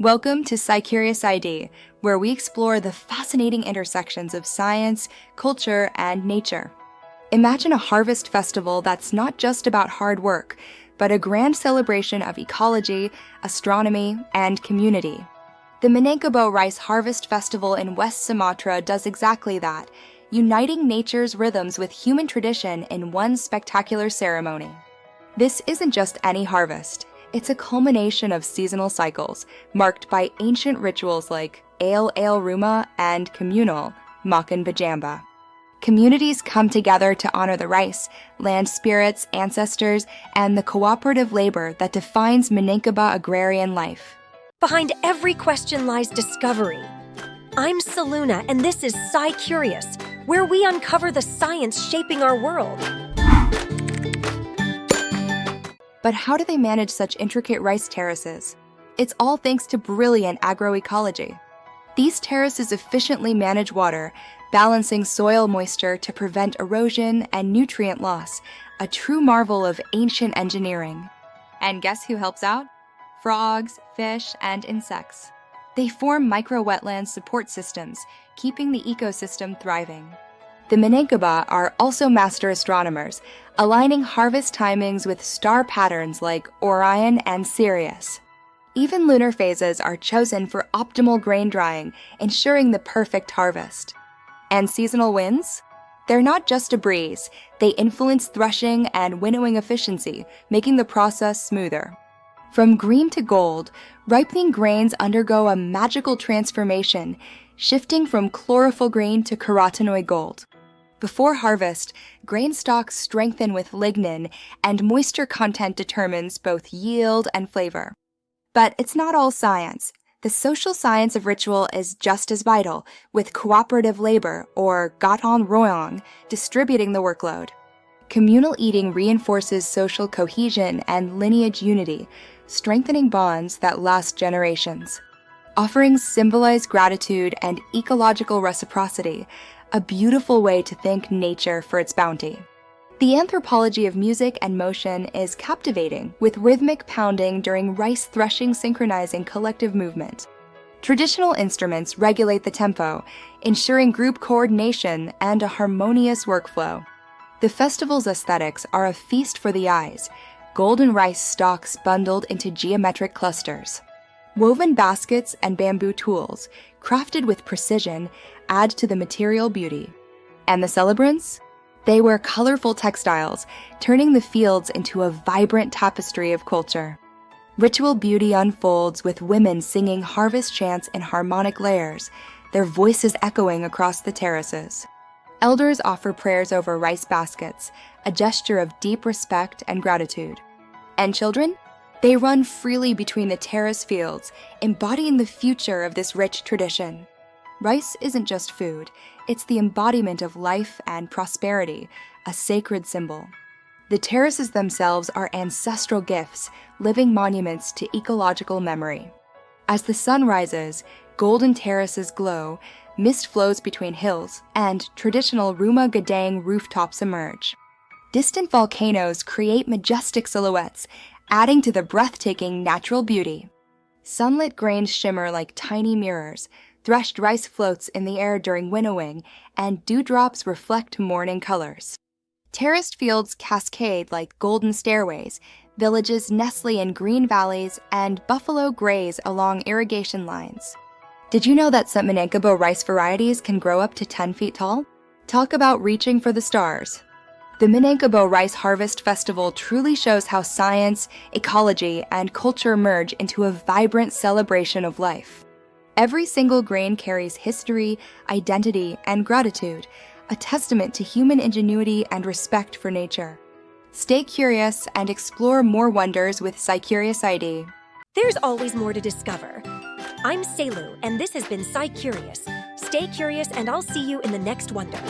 Welcome to SciCuriousID, where we explore the fascinating intersections of science, culture, and nature. Imagine a harvest festival that's not just about hard work, but a grand celebration of ecology, astronomy, and community. The Minangkabau Rice Harvest Festival in West Sumatra does exactly that, uniting nature's rhythms with human tradition in one spectacular ceremony. This isn't just any harvest. It's a culmination of seasonal cycles, marked by ancient rituals like Ale Ruma and Communal, Makan Bajamba. Communities come together to honor the rice, land spirits, ancestors, and the cooperative labor that defines Minangkabau agrarian life. Behind every question lies discovery. I'm Saluna, and this is SciCurious, where we uncover the science shaping our world. But how do they manage such intricate rice terraces? It's all thanks to brilliant agroecology. These terraces efficiently manage water, balancing soil moisture to prevent erosion and nutrient loss, a true marvel of ancient engineering. And guess who helps out? Frogs, fish, and insects. They form micro-wetland support systems, keeping the ecosystem thriving. The Minangkabau are also master astronomers, aligning harvest timings with star patterns like Orion and Sirius. Even lunar phases are chosen for optimal grain drying, ensuring the perfect harvest. And seasonal winds? They're not just a breeze, they influence threshing and winnowing efficiency, making the process smoother. From green to gold, ripening grains undergo a magical transformation, shifting from chlorophyll green to carotenoid gold. Before harvest, grain stalks strengthen with lignin, and moisture content determines both yield and flavor. But it's not all science. The social science of ritual is just as vital, with cooperative labor, or gotong royong, distributing the workload. Communal eating reinforces social cohesion and lineage unity, strengthening bonds that last generations. Offerings symbolize gratitude and ecological reciprocity, a beautiful way to thank nature for its bounty. The anthropology of music and motion is captivating, with rhythmic pounding during rice threshing synchronizing collective movement. Traditional instruments regulate the tempo, ensuring group coordination and a harmonious workflow. The festival's aesthetics are a feast for the eyes, golden rice stalks bundled into geometric clusters. Woven baskets and bamboo tools, crafted with precision, add to the material beauty. And the celebrants? They wear colorful textiles, turning the fields into a vibrant tapestry of culture. Ritual beauty unfolds with women singing harvest chants in harmonic layers, their voices echoing across the terraces. Elders offer prayers over rice baskets, a gesture of deep respect and gratitude. And children? They run freely between the terrace fields, embodying the future of this rich tradition. Rice isn't just food, it's the embodiment of life and prosperity, a sacred symbol. The terraces themselves are ancestral gifts, living monuments to ecological memory. As the sun rises, golden terraces glow, mist flows between hills, and traditional Rumah Gadang rooftops emerge. Distant volcanoes create majestic silhouettes, adding to the breathtaking natural beauty. Sunlit grains shimmer like tiny mirrors, threshed rice floats in the air during winnowing, and dewdrops reflect morning colors. Terraced fields cascade like golden stairways, villages nestle in green valleys, and buffalo graze along irrigation lines. Did you know that some Minangkabau rice varieties can grow up to 10 feet tall? Talk about reaching for the stars. The Minangkabau Rice Harvest Festival truly shows how science, ecology, and culture merge into a vibrant celebration of life. Every single grain carries history, identity, and gratitude, a testament to human ingenuity and respect for nature. Stay curious and explore more wonders with SciCuriousID. There's always more to discover. I'm Selu, and this has been SciCurious. Stay curious, and I'll see you in the next wonder.